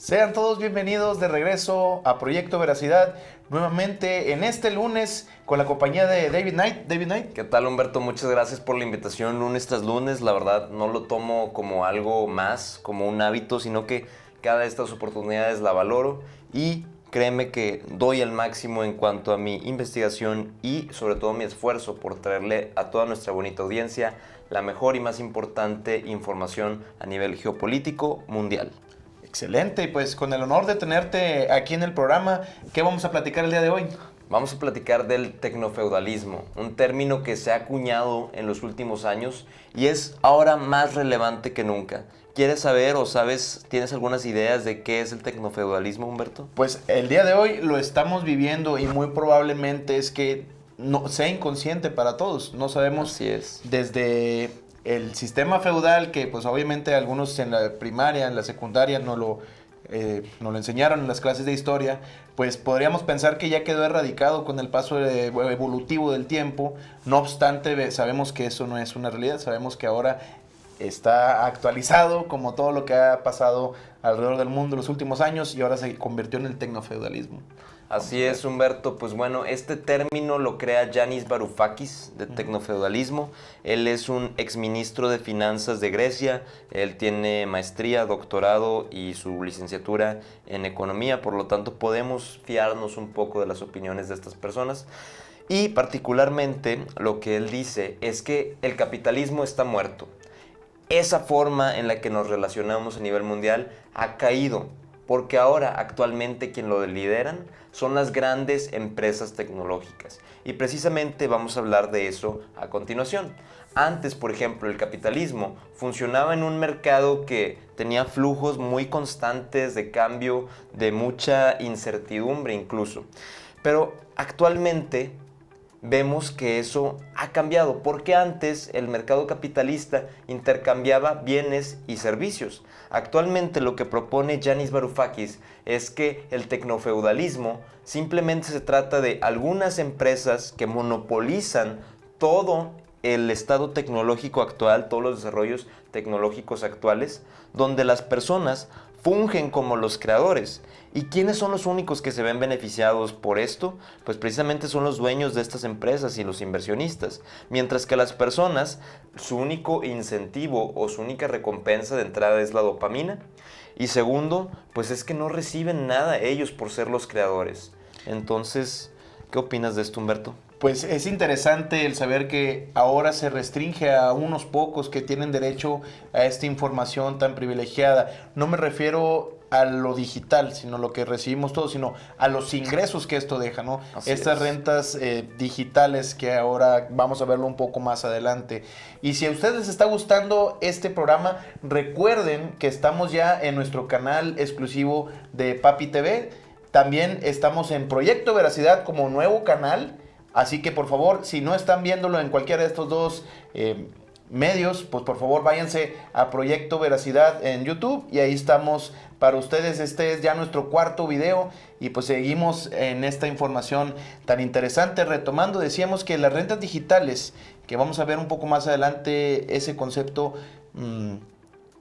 Sean todos bienvenidos de regreso a Proyecto Veracidad, nuevamente en este lunes con la compañía de David Knight. David Knight. ¿Qué tal, Humberto? Muchas gracias por la invitación lunes tras lunes. La verdad, no lo tomo como algo más, como un hábito, sino que cada de estas oportunidades la valoro y créeme que doy el máximo en cuanto a mi investigación y sobre todo mi esfuerzo por traerle a toda nuestra bonita audiencia la mejor y más importante información a nivel geopolítico mundial. Excelente, y pues con el honor de tenerte aquí en el programa, ¿qué vamos a platicar el día de hoy? Vamos a platicar del tecnofeudalismo, un término que se ha acuñado en los últimos años y es ahora más relevante que nunca. ¿Quieres saber o sabes, tienes algunas ideas de qué es el tecnofeudalismo, Humberto? Pues el día de hoy lo estamos viviendo y muy probablemente es que no sea inconsciente para todos. No sabemos. Así es. Desde el sistema feudal, que pues obviamente algunos en la primaria, en la secundaria nos lo enseñaron en las clases de historia, pues podríamos pensar que ya quedó erradicado con el paso evolutivo del tiempo. No obstante, sabemos que eso no es una realidad, sabemos que ahora está actualizado como todo lo que ha pasado alrededor del mundo en los últimos años y ahora se convirtió en el tecnofeudalismo. Así es, Humberto. Pues bueno, este término lo crea Yanis Varoufakis, de tecnofeudalismo. Él es un exministro de finanzas de Grecia. Él tiene maestría, doctorado y su licenciatura en economía. Por lo tanto, podemos fiarnos un poco de las opiniones de estas personas. Y particularmente lo que él dice es que el capitalismo está muerto. Esa forma en la que nos relacionamos a nivel mundial ha caído, porque ahora actualmente quien lo lideran son las grandes empresas tecnológicas. Y precisamente vamos a hablar de eso a continuación. Antes, por ejemplo, el capitalismo funcionaba en un mercado que tenía flujos muy constantes de cambio, de mucha incertidumbre incluso. Pero actualmente vemos que eso ha cambiado, porque antes el mercado capitalista intercambiaba bienes y servicios. Actualmente lo que propone Yanis Varoufakis es que el tecnofeudalismo simplemente se trata de algunas empresas que monopolizan todo el estado tecnológico actual, todos los desarrollos tecnológicos actuales, donde las personas fungen como los creadores. ¿Y quiénes son los únicos que se ven beneficiados por esto? Pues precisamente son los dueños de estas empresas y los inversionistas. Mientras que las personas, su único incentivo o su única recompensa de entrada es la dopamina. Y segundo, pues es que no reciben nada ellos por ser los creadores. Entonces, ¿qué opinas de esto, Humberto? Pues es interesante el saber que ahora se restringe a unos pocos que tienen derecho a esta información tan privilegiada. No me refiero a lo digital, sino lo que recibimos todos, sino a los ingresos que esto deja, ¿no? Estas rentas digitales que ahora vamos a verlo un poco más adelante. Y si a ustedes les está gustando este programa, recuerden que estamos ya en nuestro canal exclusivo de Papi TV. También estamos en Proyecto Veracidad como nuevo canal. Así que por favor, si no están viéndolo en cualquiera de estos dos medios, pues por favor váyanse a Proyecto Veracidad en YouTube y ahí estamos para ustedes. Este es ya nuestro cuarto video y pues seguimos en esta información tan interesante. Retomando, decíamos que las rentas digitales, que vamos a ver un poco más adelante ese concepto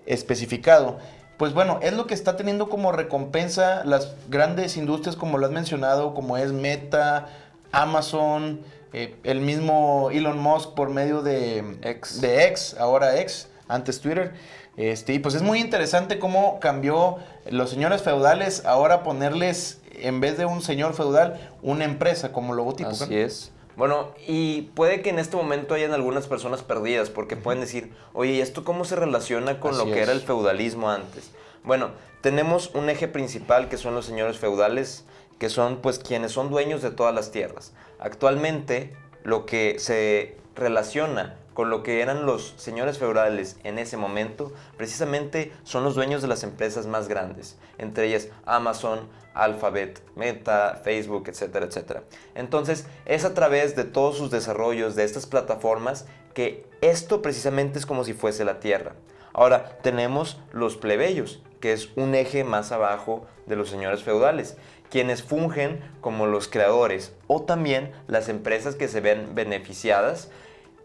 especificado, pues bueno, es lo que está teniendo como recompensa las grandes industrias como lo has mencionado, como es Meta, Amazon, el mismo Elon Musk por medio de X, ahora X, antes Twitter. Y pues es muy interesante cómo cambió los señores feudales, ahora ponerles, en vez de un señor feudal, una empresa como logotipo. Así es. Bueno, y puede que en este momento hayan algunas personas perdidas, porque pueden decir, oye, ¿y esto cómo se relaciona con lo que era el feudalismo antes? Bueno, tenemos un eje principal que son los señores feudales, que son pues quienes son dueños de todas las tierras. Actualmente lo que se relaciona con lo que eran los señores feudales en ese momento, precisamente son los dueños de las empresas más grandes, entre ellas Amazon, Alphabet, Meta, Facebook, etcétera, etcétera. Entonces es a través de todos sus desarrollos de estas plataformas que esto precisamente es como si fuese la tierra. Ahora tenemos los plebeyos, que es un eje más abajo de los señores feudales, quienes fungen como los creadores o también las empresas que se ven beneficiadas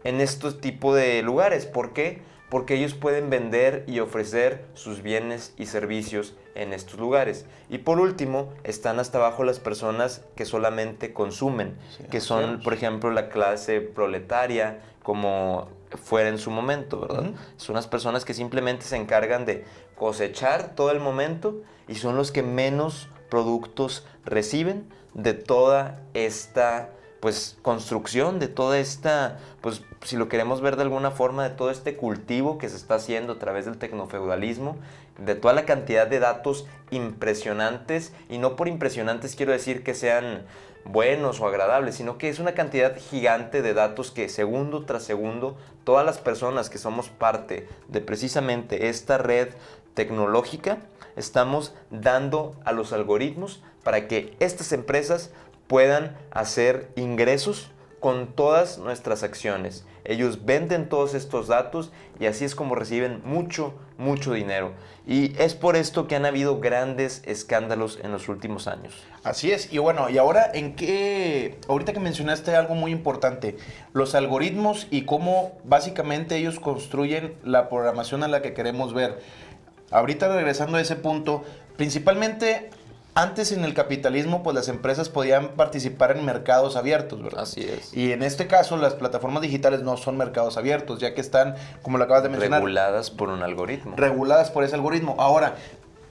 en estos tipos de lugares. ¿Por qué? porque ellos pueden vender y ofrecer sus bienes y servicios en estos lugares. Y por último, están hasta abajo las personas que solamente consumen, Sí, que son, por ejemplo, la clase proletaria, como fuera en su momento, ¿verdad? Ujú. Son las personas que simplemente se encargan de cosechar todo el momento y son los que menos productos reciben de toda esta pues construcción, de toda esta, pues si lo queremos ver de alguna forma, de todo este cultivo que se está haciendo a través del tecnofeudalismo, de toda la cantidad de datos impresionantes, y no por impresionantes quiero decir que sean buenos o agradables, sino que es una cantidad gigante de datos que segundo tras segundo, todas las personas que somos parte de precisamente esta red tecnológica, estamos dando a los algoritmos para que estas empresas puedan hacer ingresos con todas nuestras acciones. Ellos venden todos estos datos y así es como reciben mucho, mucho dinero. Y es por esto que han habido grandes escándalos en los últimos años. Así es. Y bueno, y ahora, ahorita que mencionaste algo muy importante, los algoritmos y cómo básicamente ellos construyen la programación a la que queremos ver. Ahorita regresando a ese punto, principalmente antes en el capitalismo, pues las empresas podían participar en mercados abiertos, ¿verdad? Así es. Y en este caso, las plataformas digitales no son mercados abiertos, ya que están, como lo acabas de mencionar, Reguladas por un algoritmo. reguladas por ese algoritmo. Ahora,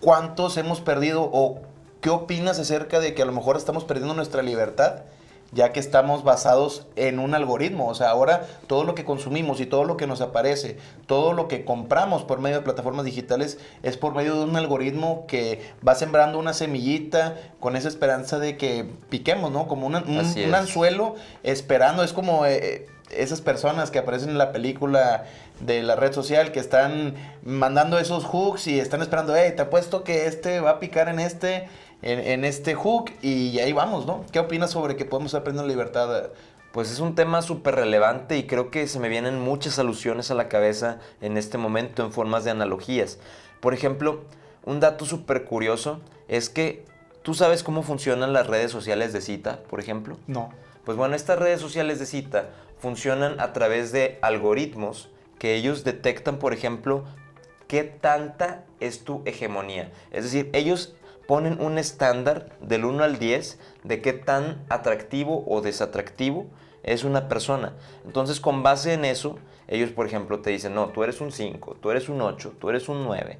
¿cuántos hemos perdido o qué opinas acerca de que a lo mejor estamos perdiendo nuestra libertad, ya que estamos basados en un algoritmo? O sea, ahora todo lo que consumimos y todo lo que nos aparece, todo lo que compramos por medio de plataformas digitales es por medio de un algoritmo que va sembrando una semillita con esa esperanza de que piquemos, ¿no? Como Así un es. anzuelo esperando. Es como esas personas que aparecen en la película de la red social que están mandando esos hooks y están esperando, hey, te apuesto que este va a picar en este hook, y ahí vamos, ¿no? ¿Qué opinas sobre que podemos aprender libertad? Pues es un tema súper relevante y creo que se me vienen muchas alusiones a la cabeza en este momento en formas de analogías. Por ejemplo, un dato súper curioso es que tú sabes cómo funcionan las redes sociales de cita, por ejemplo. No. Pues bueno, estas redes sociales de cita funcionan a través de algoritmos que ellos detectan, por ejemplo, qué tanta es tu hegemonía. Es decir, ellos ponen un estándar del 1 al 10 de qué tan atractivo o desatractivo es una persona. Entonces, con base en eso, ellos, por ejemplo, te dicen, no, tú eres un 5, tú eres un 8, tú eres un 9,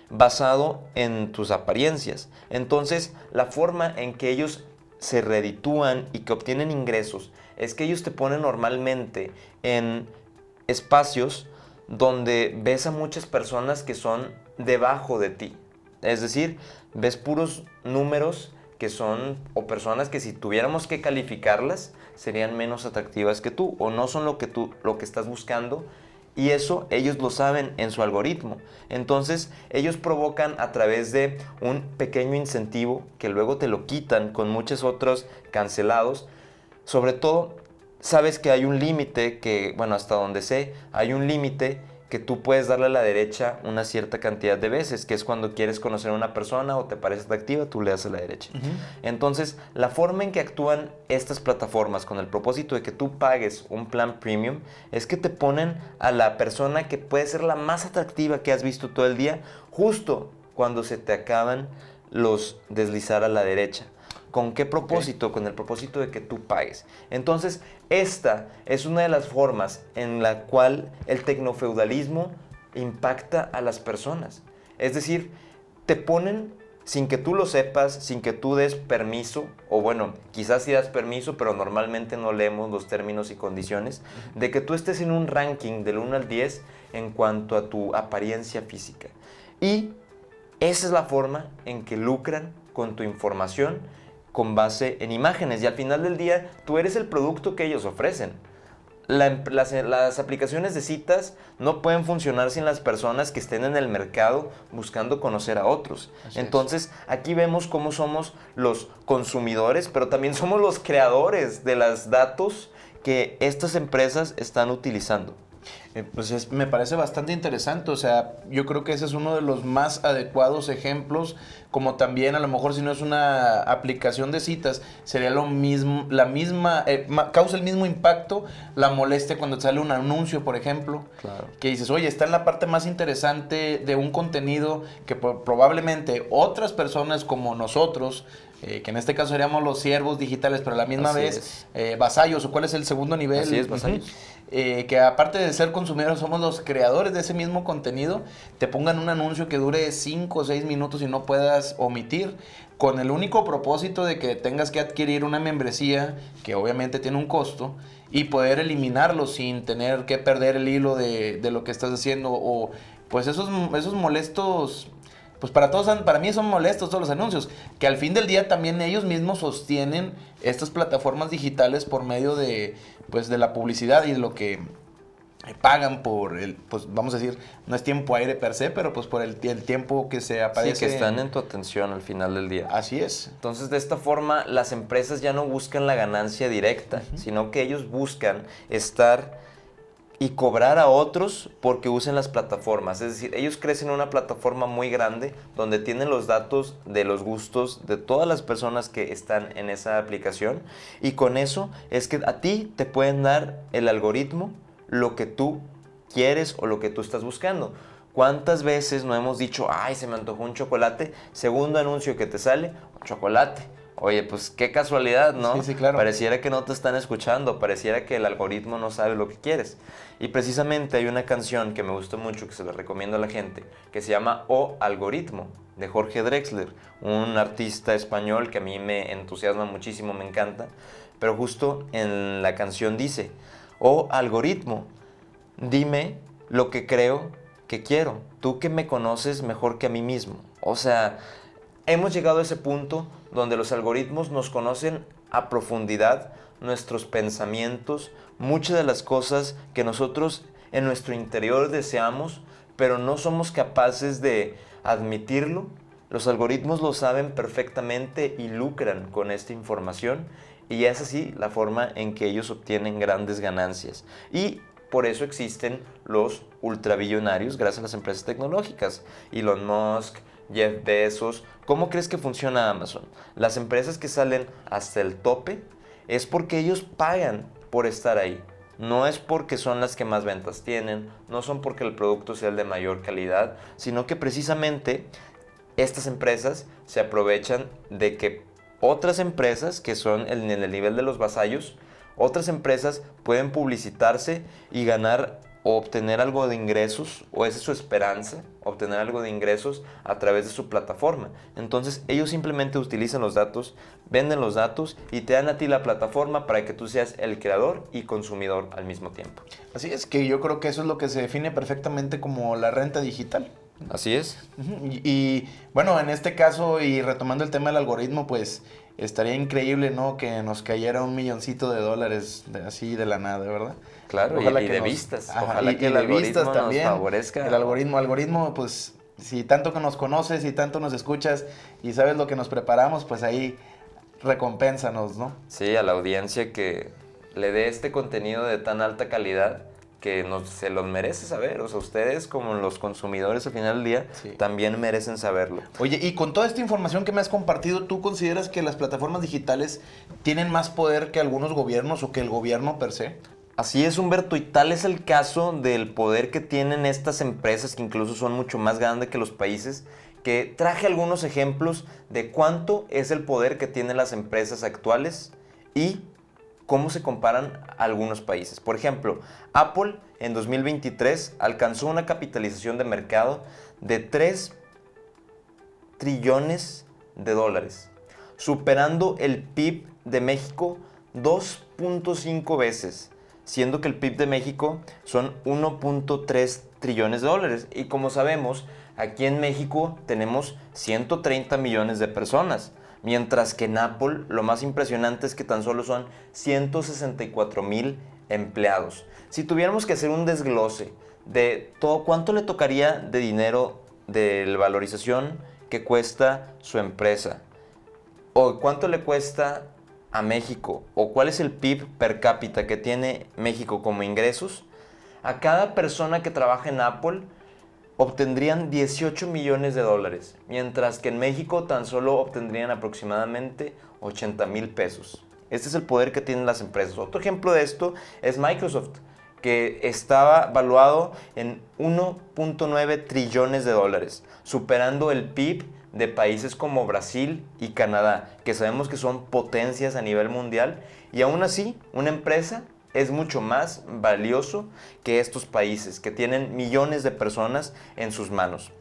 basado en tus apariencias. Entonces, la forma en que ellos se reditúan y que obtienen ingresos es que ellos te ponen normalmente en espacios donde ves a muchas personas que son debajo de ti. Es decir, ves puros números que son, o personas que si tuviéramos que calificarlas, serían menos atractivas que tú, o no son lo que estás buscando, y eso ellos lo saben en su algoritmo. Entonces, ellos provocan a través de un pequeño incentivo, que luego te lo quitan con muchos otros cancelados. Sobre todo, sabes que hay un límite que, bueno, hasta donde sé, hay un límite que tú puedes darle a la derecha una cierta cantidad de veces, que es cuando quieres conocer a una persona o te parece atractiva, tú le das a la derecha. Entonces, la forma en que actúan estas plataformas con el propósito de que tú pagues un plan premium es que te ponen a la persona que puede ser la más atractiva que has visto todo el día, justo cuando se te acaban los deslizar a la derecha. ¿Con qué propósito? Okay. Con el propósito de que tú pagues. Entonces, esta es una de las formas en la cual el tecnofeudalismo impacta a las personas. Es decir, te ponen sin que tú lo sepas, sin que tú des permiso, o bueno, quizás sí das permiso, pero normalmente no leemos los términos y condiciones, de que tú estés en un ranking del 1 al 10 en cuanto a tu apariencia física. Y esa es la forma en que lucran con tu información, con base en imágenes, y al final del día tú eres el producto que ellos ofrecen. Las aplicaciones de citas no pueden funcionar sin las personas que estén en el mercado buscando conocer a otros. Entonces, aquí vemos cómo somos los consumidores, pero también somos los creadores de los datos que estas empresas están utilizando. Me parece bastante interesante, o sea, yo creo que ese es uno de los más adecuados ejemplos, como también a lo mejor si no es una aplicación de citas, sería lo mismo, causa el mismo impacto la molestia cuando sale un anuncio, por ejemplo, Claro. que dices, oye, está en la parte más interesante de un contenido que probablemente otras personas como nosotros, que en este caso seríamos los siervos digitales, pero a la misma Así vez vasallos, o cuál es el segundo nivel. Así es, vasallos. Que aparte de ser consumidores, somos los creadores de ese mismo contenido, te pongan un anuncio que dure 5 o 6 minutos y no puedas omitir, con el único propósito de que tengas que adquirir una membresía, que obviamente tiene un costo, y poder eliminarlo sin tener que perder el hilo de lo que estás haciendo, o pues esos molestos. Pues para mí son molestos todos los anuncios, que al fin del día también ellos mismos sostienen estas plataformas digitales por medio de la publicidad y de lo que pagan por pues vamos a decir, no es tiempo aire per se, pero pues por el tiempo que se aparece. Sí, que están en tu atención al final del día. Así es. Entonces, de esta forma, las empresas ya no buscan la ganancia directa, sino que ellos buscan estar y cobrar a otros porque usen las plataformas. Es decir, ellos crecen en una plataforma muy grande donde tienen los datos de los gustos de todas las personas que están en esa aplicación, y con eso es que a ti te pueden dar el algoritmo lo que tú quieres o lo que tú estás buscando. ¿Cuántas veces no hemos dicho, ay, se me antojó un chocolate? Segundo anuncio que te sale, un chocolate. Oye, pues qué casualidad, ¿no? Sí, sí, claro. Pareciera que no te están escuchando, pareciera que el algoritmo no sabe lo que quieres. Y precisamente hay una canción que me gustó mucho, que se la recomiendo a la gente, que se llama O Algoritmo, de Jorge Drexler, un artista español que a mí me entusiasma muchísimo, me encanta. Pero justo en la canción dice, Oh algoritmo, dime lo que creo que quiero, tú que me conoces mejor que a mí mismo. O sea, hemos llegado a ese punto donde los algoritmos nos conocen a profundidad, nuestros pensamientos, muchas de las cosas que nosotros en nuestro interior deseamos, pero no somos capaces de admitirlo. Los algoritmos lo saben perfectamente y lucran con esta información, y es así la forma en que ellos obtienen grandes ganancias. Y por eso existen los ultrabillonarios gracias a las empresas tecnológicas. Elon Musk, Jeff Bezos. ¿Cómo crees que funciona Amazon? Las empresas que salen hasta el tope es porque ellos pagan por estar ahí. No es porque son las que más ventas tienen, no son porque el producto sea el de mayor calidad, sino que precisamente estas empresas se aprovechan de que otras empresas que son en el nivel de los vasallos, otras empresas pueden publicitarse y ganar o obtener algo de ingresos, o esa es su esperanza, obtener algo de ingresos a través de su plataforma. Entonces ellos simplemente utilizan los datos, venden los datos y te dan a ti la plataforma para que tú seas el creador y consumidor al mismo tiempo. Así es, que yo creo que eso es lo que se define perfectamente como la renta digital. Así es. Bueno, en este caso, y retomando el tema del algoritmo, pues estaría increíble, ¿no? Que nos cayera $1 milloncito así de la nada, ¿verdad? Claro, y de vistas. Ojalá que el algoritmo nos favorezca. El algoritmo, pues, si tanto que nos conoces, si tanto nos escuchas y sabes lo que nos preparamos, pues ahí recompénsanos, ¿no? Sí, a la audiencia que le dé este contenido de tan alta calidad que se los merece saber. O sea, ustedes como los consumidores al final del día también merecen saberlo. Oye, y con toda esta información que me has compartido, ¿tú consideras que las plataformas digitales tienen más poder que algunos gobiernos o que el gobierno per se? Así es, Humberto, y tal es el caso del poder que tienen estas empresas, que incluso son mucho más grandes que los países, que traje algunos ejemplos de cuánto es el poder que tienen las empresas actuales y cómo se comparan a algunos países. Por ejemplo, Apple en 2023 alcanzó una capitalización de mercado de 3 trillones de dólares, superando el PIB de México 2.5 veces, siendo que el PIB de México son 1.3 trillones de dólares. Y como sabemos, aquí en México tenemos 130 millones de personas. Mientras que en Apple lo más impresionante es que tan solo son 164,000 empleados. Si tuviéramos que hacer un desglose de todo cuánto le tocaría de dinero de la valorización que cuesta su empresa, o cuánto le cuesta a México, o cuál es el PIB per cápita que tiene México como ingresos, A cada persona que trabaja en Apple obtendrían 18 millones de dólares, mientras que en México tan solo obtendrían aproximadamente 80,000 pesos. Este es el poder que tienen las empresas. Otro ejemplo de esto es Microsoft, que estaba valuado en 1.9 trillones de dólares, superando el PIB de países como Brasil y Canadá, que sabemos que son potencias a nivel mundial, y aún así una empresa es mucho más valioso que estos países que tienen millones de personas en sus manos.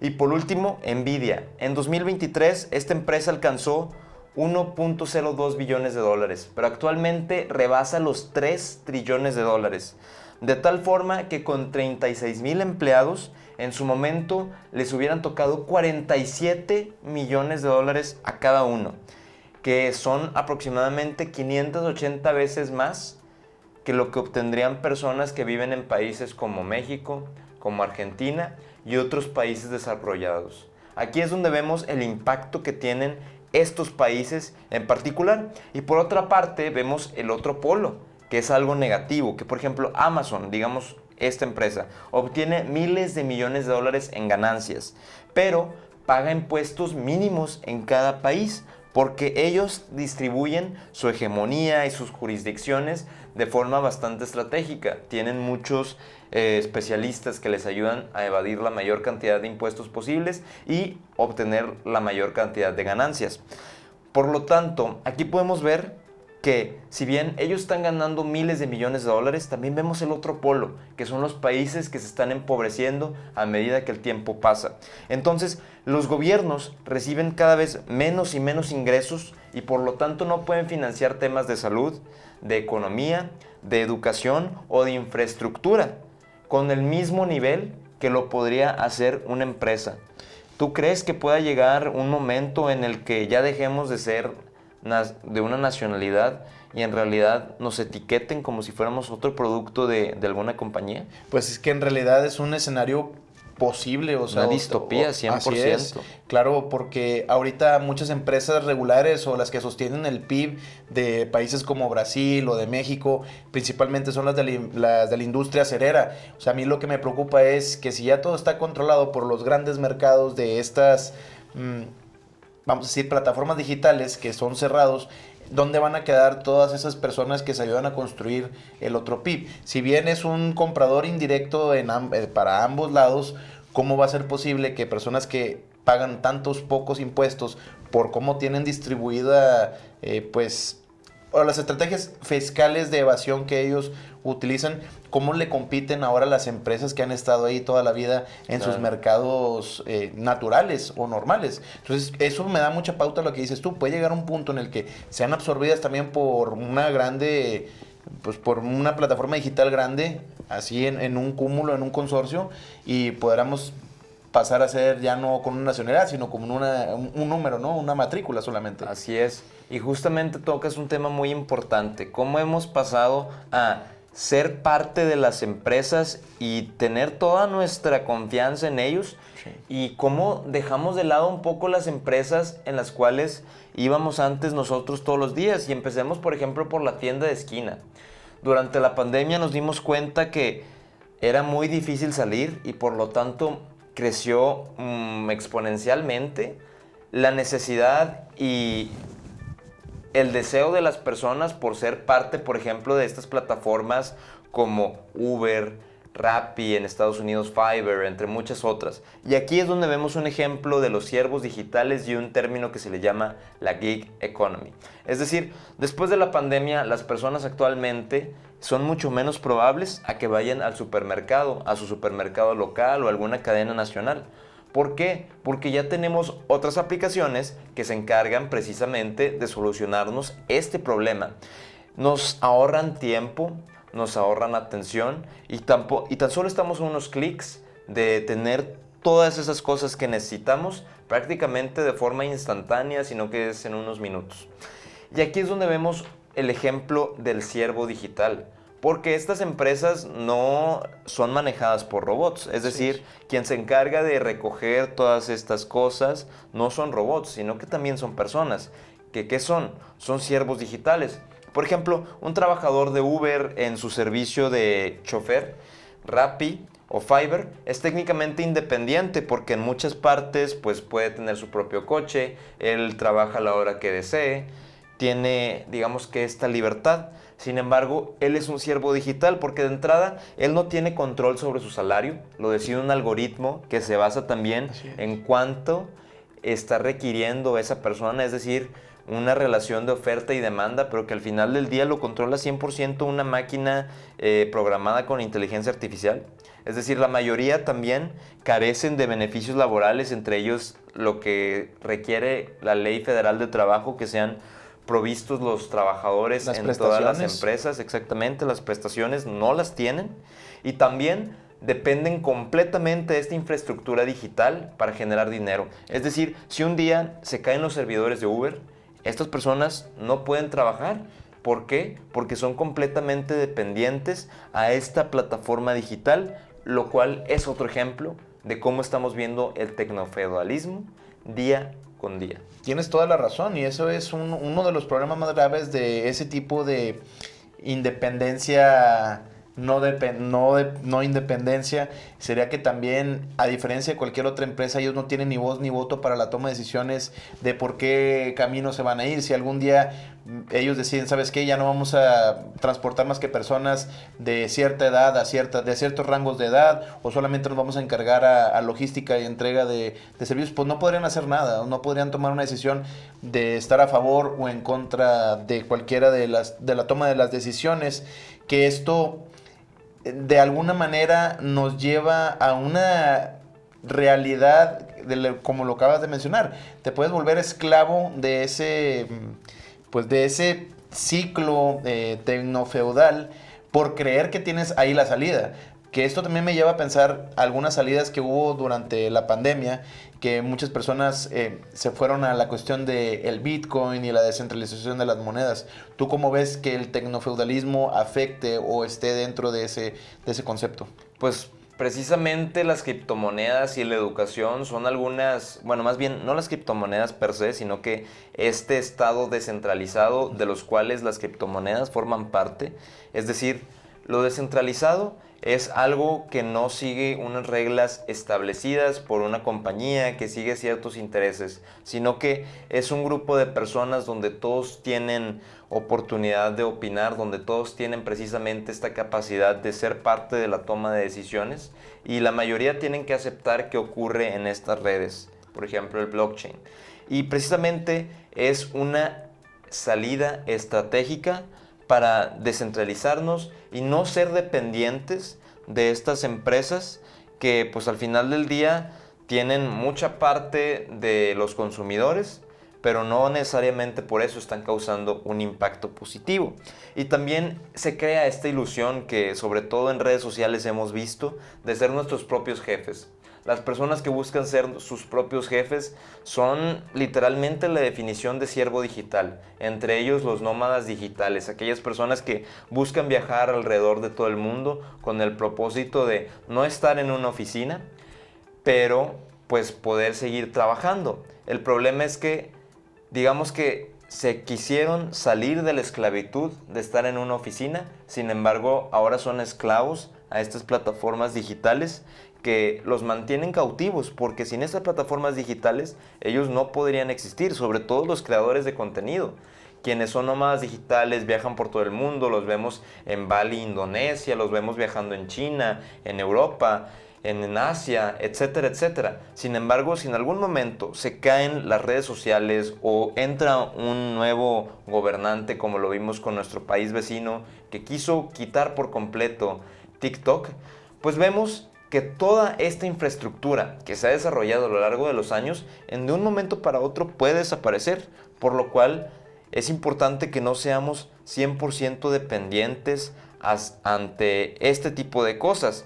Y por último, Nvidia. En 2023 esta empresa alcanzó 1.02 billones de dólares, pero actualmente rebasa los 3 trillones de dólares. De tal forma que con 36,000 empleados, en su momento les hubieran tocado 47 millones de dólares a cada uno, que son aproximadamente 580 veces más que lo que obtendrían personas que viven en países como México, como Argentina y otros países desarrollados. Aquí es donde vemos el impacto que tienen estos países en particular. Y por otra parte vemos el otro polo, que es algo negativo, que por ejemplo Amazon, digamos esta empresa, obtiene miles de millones de dólares en ganancias, pero paga impuestos mínimos en cada país, porque ellos distribuyen su hegemonía y sus jurisdicciones de forma bastante estratégica. Tienen muchos especialistas que les ayudan a evadir la mayor cantidad de impuestos posibles y obtener la mayor cantidad de ganancias. Por lo tanto, aquí podemos ver que si bien ellos están ganando miles de millones de dólares, también vemos el otro polo, que son los países que se están empobreciendo a medida que el tiempo pasa. Entonces, los gobiernos reciben cada vez menos y menos ingresos y por lo tanto no pueden financiar temas de salud, de economía, de educación o de infraestructura con el mismo nivel que lo podría hacer una empresa. ¿Tú crees que pueda llegar un momento en el que ya dejemos de ser de una nacionalidad y en realidad nos etiqueten como si fuéramos otro producto de alguna compañía? Pues es que en realidad es un escenario posible, o sea, una distopía, 100%. Así es. Claro, porque ahorita muchas empresas regulares o las que sostienen el PIB de países como Brasil o de México, principalmente son las de la industria acerera. O sea, a mí lo que me preocupa es que si ya todo está controlado por los grandes mercados de estas, vamos a decir, plataformas digitales que son cerrados, ¿dónde van a quedar todas esas personas que se ayudan a construir el otro PIB? Si bien es un comprador indirecto para ambos lados, ¿cómo va a ser posible que personas que pagan tantos pocos impuestos por cómo tienen distribuida, o las estrategias fiscales de evasión que ellos utilizan, cómo le compiten ahora las empresas que han estado ahí toda la vida en sus mercados naturales o normales? Entonces, eso me da mucha pauta a lo que dices tú. Puede llegar un punto en el que sean absorbidas también por una grande, pues por una plataforma digital grande, así en un cúmulo, en un consorcio, y podamos pasar a ser ya no con una nacionalidad, sino como un número, ¿no? Una matrícula solamente. Así es. Y justamente tocas un tema muy importante. ¿Cómo hemos pasado a ser parte de las empresas y tener toda nuestra confianza en ellos? Sí. Y cómo dejamos de lado un poco las empresas en las cuales íbamos antes nosotros todos los días. Y empecemos, por ejemplo, por la tienda de esquina. Durante la pandemia nos dimos cuenta que era muy difícil salir y por lo tanto creció exponencialmente la necesidad y el deseo de las personas por ser parte, por ejemplo, de estas plataformas como Uber, Rappi, en Estados Unidos Fiverr, entre muchas otras. Y aquí es donde vemos un ejemplo de los siervos digitales y un término que se le llama la gig economy. Es decir, después de la pandemia, las personas actualmente son mucho menos probables a que vayan al supermercado, a su supermercado local o alguna cadena nacional. ¿Por qué? Porque ya tenemos otras aplicaciones que se encargan precisamente de solucionarnos este problema. Nos ahorran tiempo, nos ahorran atención y tan solo estamos a unos clics de tener todas esas cosas que necesitamos prácticamente de forma instantánea, sino que es en unos minutos. Y aquí es donde vemos el ejemplo del siervo digital, porque estas empresas no son manejadas por robots, es decir, quien se encarga de recoger todas estas cosas no son robots, sino que también son personas. ¿Qué son? Son siervos digitales. Por ejemplo, un trabajador de Uber en su servicio de chofer Rappi o Fiverr es técnicamente independiente porque en muchas partes pues puede tener su propio coche, él trabaja a la hora que desee, tiene digamos que esta libertad. Sin embargo, él es un siervo digital porque de entrada él no tiene control sobre su salario, lo decide un algoritmo que se basa también en cuánto está requiriendo esa persona, es decir, una relación de oferta y demanda, pero que al final del día lo controla 100% una máquina programada con inteligencia artificial. Es decir, la mayoría también carecen de beneficios laborales, entre ellos lo que requiere la Ley Federal de Trabajo, que sean provistos los trabajadores en todas las empresas. Exactamente, las prestaciones no las tienen y también dependen completamente de esta infraestructura digital para generar dinero. Es decir, si un día se caen los servidores de Uber, estas personas no pueden trabajar. ¿Por qué? Porque son completamente dependientes a esta plataforma digital, lo cual es otro ejemplo de cómo estamos viendo el tecnofeudalismo día con día. Tienes toda la razón y eso es uno de los problemas más graves de ese tipo de independencia, no independencia, sería que también, a diferencia de cualquier otra empresa, ellos no tienen ni voz ni voto para la toma de decisiones de por qué camino se van a ir. Si algún día ellos deciden, ¿sabes qué? Ya no vamos a transportar más que personas de cierta edad, de ciertos rangos de edad, o solamente nos vamos a encargar a logística y entrega de servicios, pues no podrían hacer nada, no podrían tomar una decisión de estar a favor o en contra de cualquiera de la toma de las decisiones, que esto de alguna manera nos lleva a una realidad, como lo acabas de mencionar. Te puedes volver esclavo de ese ciclo tecnofeudal por creer que tienes ahí la salida. Que esto también me lleva a pensar algunas salidas que hubo durante la pandemia, que muchas personas se fueron a la cuestión del Bitcoin y la descentralización de las monedas. ¿Tú cómo ves que el tecnofeudalismo afecte o esté dentro de ese concepto? Pues precisamente las criptomonedas y la educación son algunas, bueno, más bien no las criptomonedas per se, sino que este estado descentralizado de los cuales las criptomonedas forman parte. Es decir, lo descentralizado es algo que no sigue unas reglas establecidas por una compañía que sigue ciertos intereses, sino que es un grupo de personas donde todos tienen oportunidad de opinar, donde todos tienen precisamente esta capacidad de ser parte de la toma de decisiones y la mayoría tienen que aceptar qué ocurre en estas redes, por ejemplo el blockchain. Y precisamente es una salida estratégica para descentralizarnos y no ser dependientes de estas empresas que pues al final del día tienen mucha parte de los consumidores, pero no necesariamente por eso están causando un impacto positivo. Y también se crea esta ilusión que sobre todo en redes sociales hemos visto de ser nuestros propios jefes. Las personas que buscan ser sus propios jefes son literalmente la definición de siervo digital, entre ellos los nómadas digitales, aquellas personas que buscan viajar alrededor de todo el mundo con el propósito de no estar en una oficina, pero pues poder seguir trabajando. El problema es que, digamos que se quisieron salir de la esclavitud de estar en una oficina, sin embargo ahora son esclavos a estas plataformas digitales que los mantienen cautivos, porque sin estas plataformas digitales ellos no podrían existir, sobre todo los creadores de contenido. Quienes son nómadas digitales viajan por todo el mundo, los vemos en Bali, Indonesia, los vemos viajando en China, en Europa, en Asia, etcétera, etcétera. Sin embargo, si en algún momento se caen las redes sociales o entra un nuevo gobernante, como lo vimos con nuestro país vecino, que quiso quitar por completo TikTok, pues vemos que toda esta infraestructura que se ha desarrollado a lo largo de los años, de un momento para otro puede desaparecer, por lo cual es importante que no seamos 100% dependientes ante este tipo de cosas.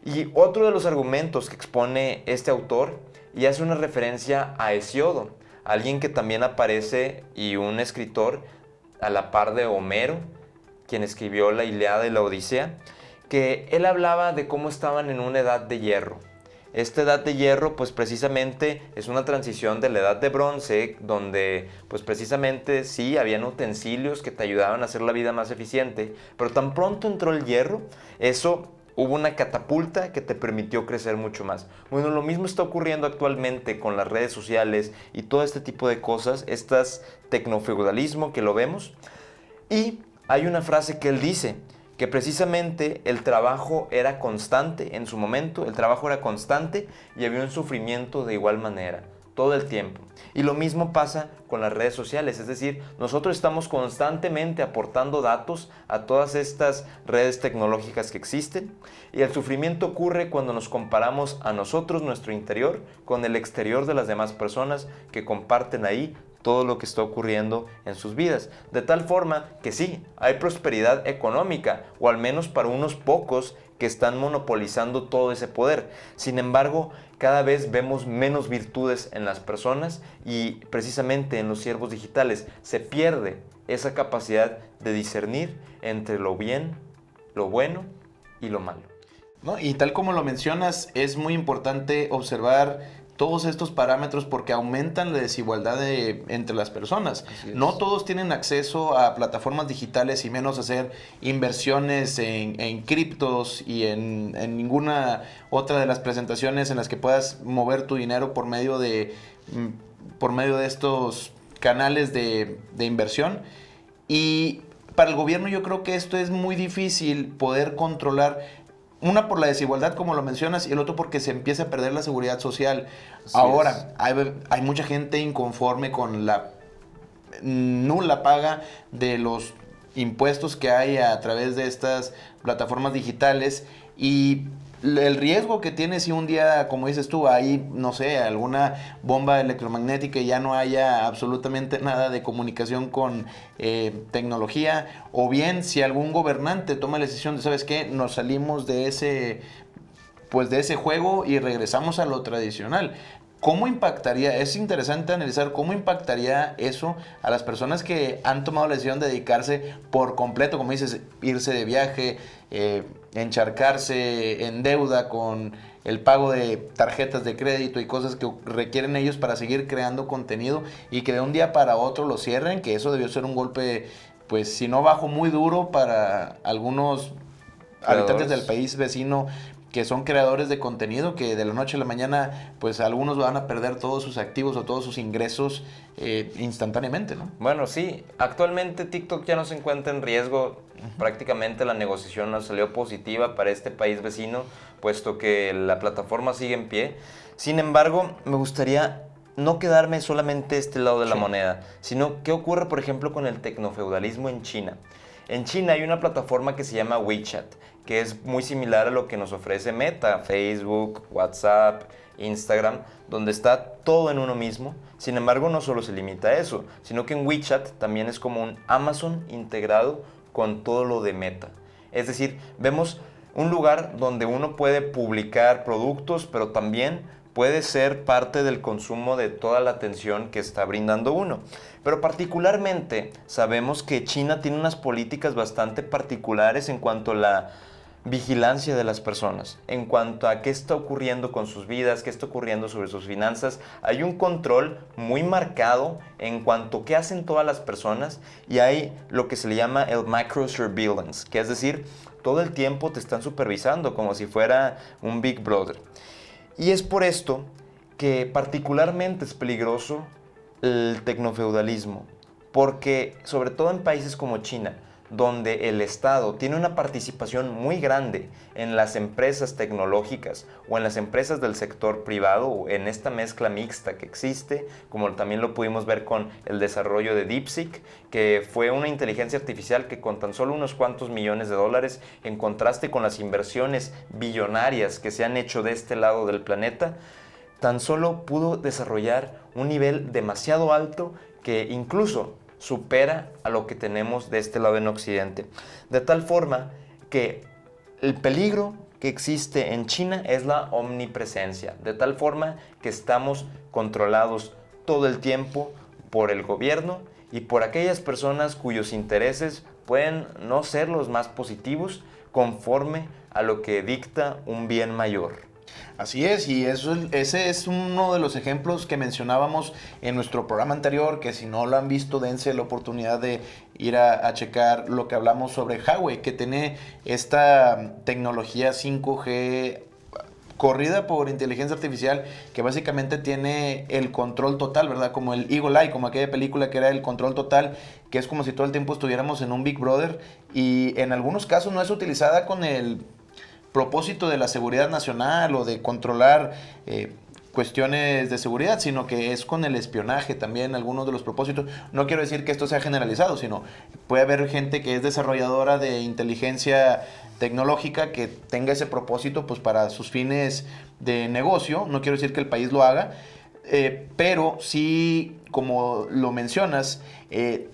Y otro de los argumentos que expone este autor y hace una referencia a Hesíodo, alguien que también aparece y un escritor a la par de Homero, quien escribió la Ilíada y la Odisea, que él hablaba de cómo estaban en una edad de hierro. Esta edad de hierro pues precisamente es una transición de la edad de bronce, donde pues precisamente sí habían utensilios que te ayudaban a hacer la vida más eficiente, pero tan pronto entró el hierro, eso hubo una catapulta que te permitió crecer mucho más. Bueno, lo mismo está ocurriendo actualmente con las redes sociales y todo este tipo de cosas, estas tecnofeudalismo que lo vemos. Y hay una frase que él dice, que precisamente el trabajo era constante en su momento, el trabajo era constante y había un sufrimiento de igual manera, todo el tiempo. Y lo mismo pasa con las redes sociales, es decir, nosotros estamos constantemente aportando datos a todas estas redes tecnológicas que existen y el sufrimiento ocurre cuando nos comparamos a nosotros, nuestro interior, con el exterior de las demás personas que comparten ahí todo lo que está ocurriendo en sus vidas. De tal forma que sí, hay prosperidad económica, o al menos para unos pocos que están monopolizando todo ese poder. Sin embargo, cada vez vemos menos virtudes en las personas y precisamente en los siervos digitales se pierde esa capacidad de discernir entre lo bien, lo bueno y lo malo. ¿No? Y tal como lo mencionas, es muy importante observar todos estos parámetros porque aumentan la desigualdad entre las personas. No todos tienen acceso a plataformas digitales y menos hacer inversiones en criptos y en ninguna otra de las presentaciones en las que puedas mover tu dinero por medio de estos canales de inversión. Y para el gobierno yo creo que esto es muy difícil poder controlar. Una por la desigualdad, como lo mencionas, y el otro porque se empieza a perder la seguridad social. Ahora, hay mucha gente inconforme con la nula paga de los impuestos que hay a través de estas plataformas digitales y el riesgo que tiene si un día, como dices tú, hay, no sé, alguna bomba electromagnética y ya no haya absolutamente nada de comunicación con tecnología, o bien si algún gobernante toma la decisión de, ¿sabes qué? Nos salimos de ese juego y regresamos a lo tradicional. ¿Cómo impactaría? Es interesante analizar cómo impactaría eso a las personas que han tomado la decisión de dedicarse por completo, como dices, irse de viaje, encharcarse en deuda con el pago de tarjetas de crédito y cosas que requieren ellos para seguir creando contenido y que de un día para otro lo cierren, que eso debió ser un golpe, pues si no bajo, muy duro para algunos habitantes del país vecino que son creadores de contenido, que de la noche a la mañana, pues algunos van a perder todos sus activos o todos sus ingresos instantáneamente, ¿no? Bueno, sí. Actualmente TikTok ya no se encuentra en riesgo. Prácticamente la negociación nos salió positiva para este país vecino, puesto que la plataforma sigue en pie. Sin embargo, me gustaría no quedarme solamente este lado de la moneda, sino qué ocurre, por ejemplo, con el tecnofeudalismo en China. En China hay una plataforma que se llama WeChat, que es muy similar a lo que nos ofrece Meta, Facebook, WhatsApp, Instagram, donde está todo en uno mismo. Sin embargo, no solo se limita a eso, sino que en WeChat también es como un Amazon integrado con todo lo de Meta. Es decir, vemos un lugar donde uno puede publicar productos, pero también puede ser parte del consumo de toda la atención que está brindando uno. Pero particularmente sabemos que China tiene unas políticas bastante particulares en cuanto a la vigilancia de las personas, en cuanto a qué está ocurriendo con sus vidas, qué está ocurriendo sobre sus finanzas. Hay un control muy marcado en cuanto a qué hacen todas las personas y hay lo que se le llama el microsurveillance, que es decir, todo el tiempo te están supervisando como si fuera un Big Brother. Y es por esto que particularmente es peligroso el tecnofeudalismo, porque sobre todo en países como China, donde el Estado tiene una participación muy grande en las empresas tecnológicas o en las empresas del sector privado, o en esta mezcla mixta que existe, como también lo pudimos ver con el desarrollo de DeepSeek, que fue una inteligencia artificial que con tan solo unos cuantos millones de dólares, en contraste con las inversiones billonarias que se han hecho de este lado del planeta, tan solo pudo desarrollar un nivel demasiado alto que incluso supera a lo que tenemos de este lado en Occidente. De tal forma que el peligro que existe en China es la omnipresencia. De tal forma que estamos controlados todo el tiempo por el gobierno y por aquellas personas cuyos intereses pueden no ser los más positivos conforme a lo que dicta un bien mayor. Así es, y ese es uno de los ejemplos que mencionábamos en nuestro programa anterior, que si no lo han visto, dense la oportunidad de ir a checar lo que hablamos sobre Huawei, que tiene esta tecnología 5G corrida por inteligencia artificial, que básicamente tiene el control total, ¿verdad? Como el Eagle Eye, como aquella película que era el control total, que es como si todo el tiempo estuviéramos en un Big Brother, y en algunos casos no es utilizada con el propósito de la seguridad nacional o de controlar cuestiones de seguridad, sino que es con el espionaje también algunos de los propósitos. No quiero decir que esto sea generalizado, sino puede haber gente que es desarrolladora de inteligencia tecnológica que tenga ese propósito pues para sus fines de negocio. No quiero decir que el país lo haga, pero sí, como lo mencionas,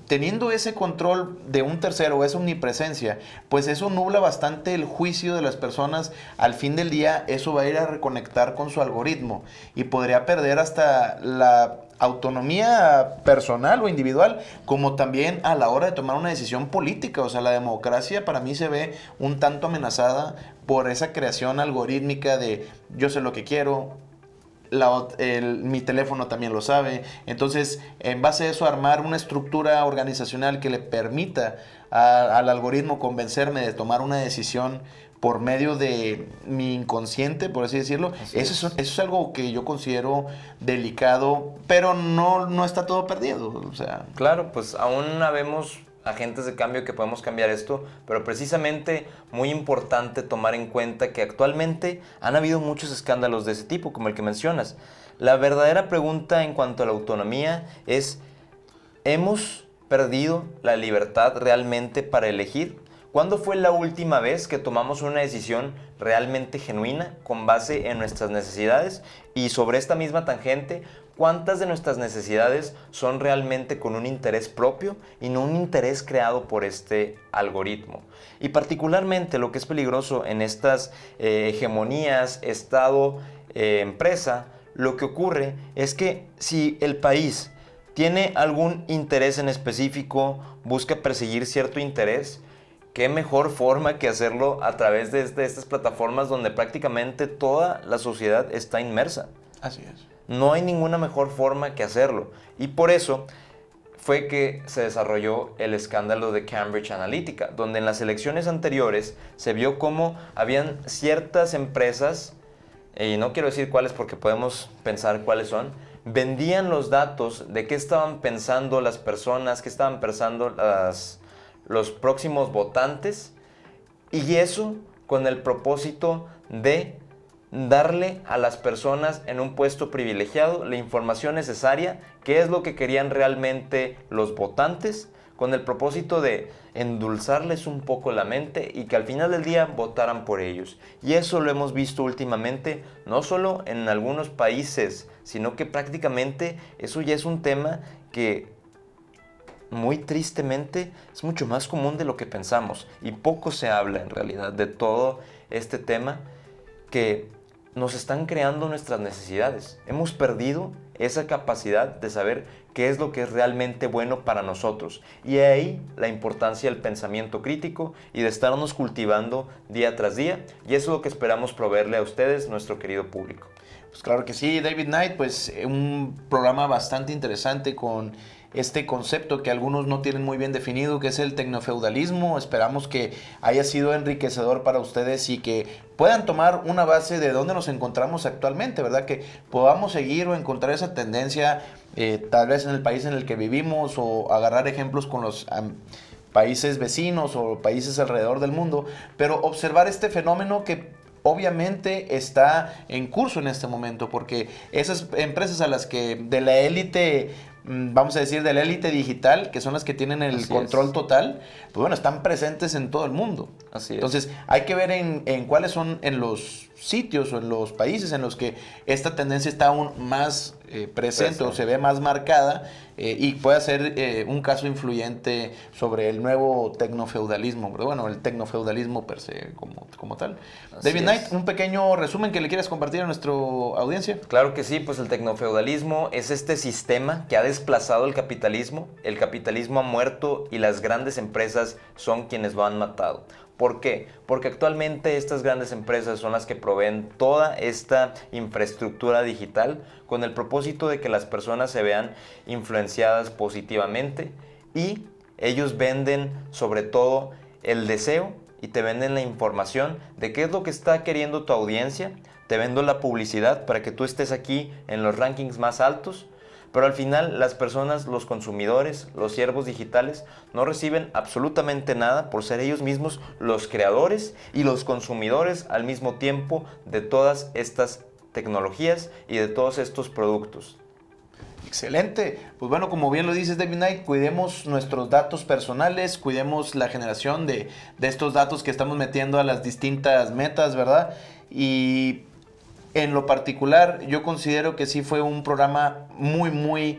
teniendo ese control de un tercero, esa omnipresencia, pues eso nubla bastante el juicio de las personas. Al fin del día, eso va a ir a reconectar con su algoritmo y podría perder hasta la autonomía personal o individual, como también a la hora de tomar una decisión política. O sea, la democracia para mí se ve un tanto amenazada por esa creación algorítmica de yo sé lo que quiero, mi teléfono también lo sabe. Entonces, en base a eso, armar una estructura organizacional que le permita al algoritmo convencerme de tomar una decisión por medio de mi inconsciente, por así decirlo, eso es algo que yo considero delicado, pero no está todo perdido. O sea, claro, pues aún habemos agentes de cambio que podemos cambiar esto, pero precisamente muy importante tomar en cuenta que actualmente han habido muchos escándalos de ese tipo, como el que mencionas. La verdadera pregunta en cuanto a la autonomía es, ¿hemos perdido la libertad realmente para elegir? ¿Cuándo fue la última vez que tomamos una decisión realmente genuina con base en nuestras necesidades? Y sobre esta misma tangente, ¿cuántas de nuestras necesidades son realmente con un interés propio y no un interés creado por este algoritmo? Y particularmente lo que es peligroso en estas hegemonías, Estado, empresa, lo que ocurre es que si el país tiene algún interés en específico, busca perseguir cierto interés, qué mejor forma que hacerlo a través de estas plataformas donde prácticamente toda la sociedad está inmersa. así es. No hay ninguna mejor forma que hacerlo. Y por eso fue que se desarrolló el escándalo de Cambridge Analytica, donde en las elecciones anteriores se vio cómo habían ciertas empresas, y no quiero decir cuáles porque podemos pensar cuáles son, vendían los datos de qué estaban pensando las personas, qué estaban pensando los próximos votantes, y eso con el propósito de darle a las personas en un puesto privilegiado la información necesaria, qué es lo que querían realmente los votantes, con el propósito de endulzarles un poco la mente y que al final del día votaran por ellos. Y eso lo hemos visto últimamente, no solo en algunos países, sino que prácticamente eso ya es un tema que muy tristemente es mucho más común de lo que pensamos, y poco se habla en realidad de todo este tema que nos están creando nuestras necesidades. Hemos perdido esa capacidad de saber qué es lo que es realmente bueno para nosotros, y ahí la importancia del pensamiento crítico y de estarnos cultivando día tras día, y eso es lo que esperamos proveerle a ustedes, nuestro querido público. Pues claro que sí, David Knight, pues un programa bastante interesante con este concepto que algunos no tienen muy bien definido, que es el tecnofeudalismo. Esperamos que haya sido enriquecedor para ustedes y que puedan tomar una base de dónde nos encontramos actualmente, ¿verdad? Que podamos seguir o encontrar esa tendencia, tal vez en el país en el que vivimos, o agarrar ejemplos con los países vecinos o países alrededor del mundo, pero observar este fenómeno que obviamente está en curso en este momento, porque esas empresas a las que de la élite, vamos a decir de la élite digital, que son las que tienen el control total, pues bueno, están presentes en todo el mundo. Así es. Entonces hay que ver en cuáles son en los sitios o en los países en los que esta tendencia está aún más presente o se ve más marcada, y puede ser un caso influyente sobre el nuevo tecnofeudalismo, pero bueno, el tecnofeudalismo per se como tal. David Knight, un pequeño resumen que le quieras compartir a nuestra audiencia. Claro que sí, pues el tecnofeudalismo es este sistema que ha desplazado el capitalismo ha muerto y las grandes empresas son quienes lo han matado. ¿Por qué? Porque actualmente estas grandes empresas son las que proveen toda esta infraestructura digital con el propósito de que las personas se vean influenciadas positivamente, y ellos venden sobre todo el deseo y te venden la información de qué es lo que está queriendo tu audiencia. Te vendo la publicidad para que tú estés aquí en los rankings más altos, pero al final las personas, los consumidores, los siervos digitales no reciben absolutamente nada por ser ellos mismos los creadores y los consumidores al mismo tiempo de todas estas tecnologías y de todos estos productos. Excelente. Pues bueno, como bien lo dices, David Knight, cuidemos nuestros datos personales, cuidemos la generación de estos datos que estamos metiendo a las distintas metas, ¿verdad? Y en lo particular, yo considero que sí fue un programa muy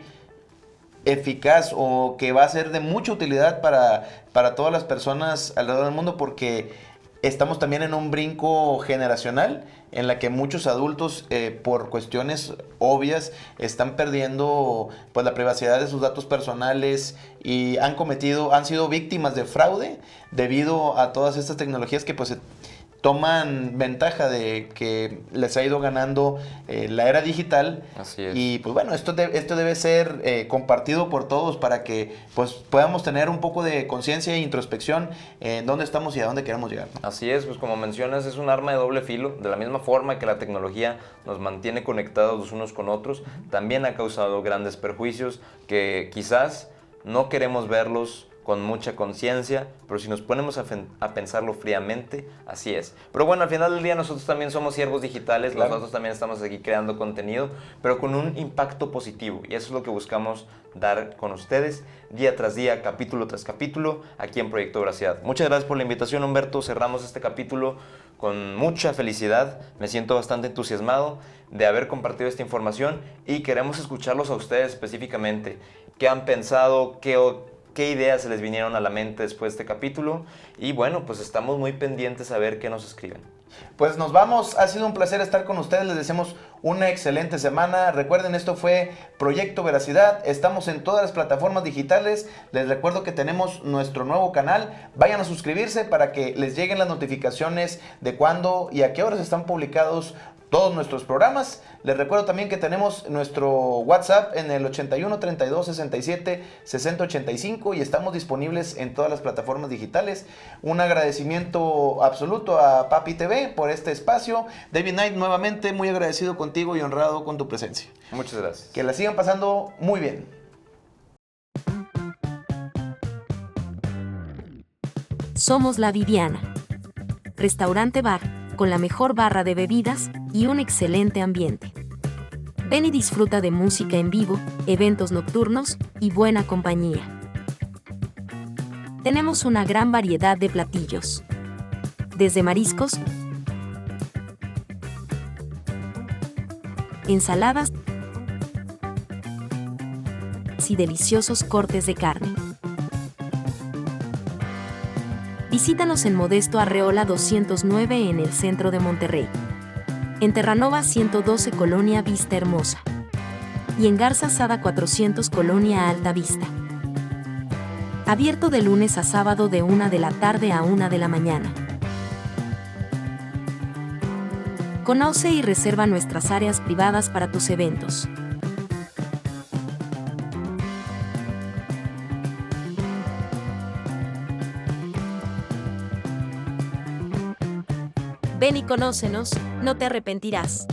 eficaz, o que va a ser de mucha utilidad para todas las personas alrededor del mundo, porque estamos también en un brinco generacional en la que muchos adultos, por cuestiones obvias, están perdiendo pues la privacidad de sus datos personales y han sido víctimas de fraude debido a todas estas tecnologías que pues toman ventaja de que les ha ido ganando la era digital. Así es. Y pues bueno, esto debe ser compartido por todos para que pues podamos tener un poco de conciencia e introspección en dónde estamos y a dónde queremos llegar, ¿no? Así es, pues como mencionas, es un arma de doble filo. De la misma forma que la tecnología nos mantiene conectados los unos con otros, también ha causado grandes perjuicios que quizás no queremos verlos con mucha conciencia, pero si nos ponemos a pensarlo fríamente, así es. Pero bueno, al final del día nosotros también somos siervos digitales, claro. Nosotros también estamos aquí creando contenido, pero con un impacto positivo, y eso es lo que buscamos dar con ustedes día tras día, capítulo tras capítulo, aquí en Proyecto Veracidad. Muchas gracias por la invitación, Humberto. Cerramos este capítulo con mucha felicidad. Me siento bastante entusiasmado de haber compartido esta información y queremos escucharlos a ustedes específicamente. ¿Qué han pensado? ¿Qué ideas se les vinieron a la mente después de este capítulo? Y bueno, pues estamos muy pendientes a ver qué nos escriben. Pues nos vamos, ha sido un placer estar con ustedes, les deseamos una excelente semana. Recuerden, esto fue Proyecto Veracidad, estamos en todas las plataformas digitales. Les recuerdo que tenemos nuestro nuevo canal, vayan a suscribirse para que les lleguen las notificaciones de cuándo y a qué horas están publicados todos nuestros programas. Les recuerdo también que tenemos nuestro WhatsApp en el 81 32 67 60 85 y estamos disponibles en todas las plataformas digitales. Un agradecimiento absoluto a Papi TV por este espacio. David Knight, nuevamente muy agradecido contigo y honrado con tu presencia. Muchas gracias. Que la sigan pasando muy bien. Somos La Viviana. Restaurante bar, con la mejor barra de bebidas y un excelente ambiente. Ven y disfruta de música en vivo, eventos nocturnos y buena compañía. Tenemos una gran variedad de platillos. Desde mariscos, ensaladas y deliciosos cortes de carne. Visítanos en Modesto Arreola 209 en el centro de Monterrey. En Terranova 112 Colonia Vista Hermosa. Y en Garza Sada 400 Colonia Alta Vista. Abierto de lunes a sábado de 1 de la tarde a 1 de la mañana. Conoce y reserva nuestras áreas privadas para tus eventos. Ven y conócenos, no te arrepentirás.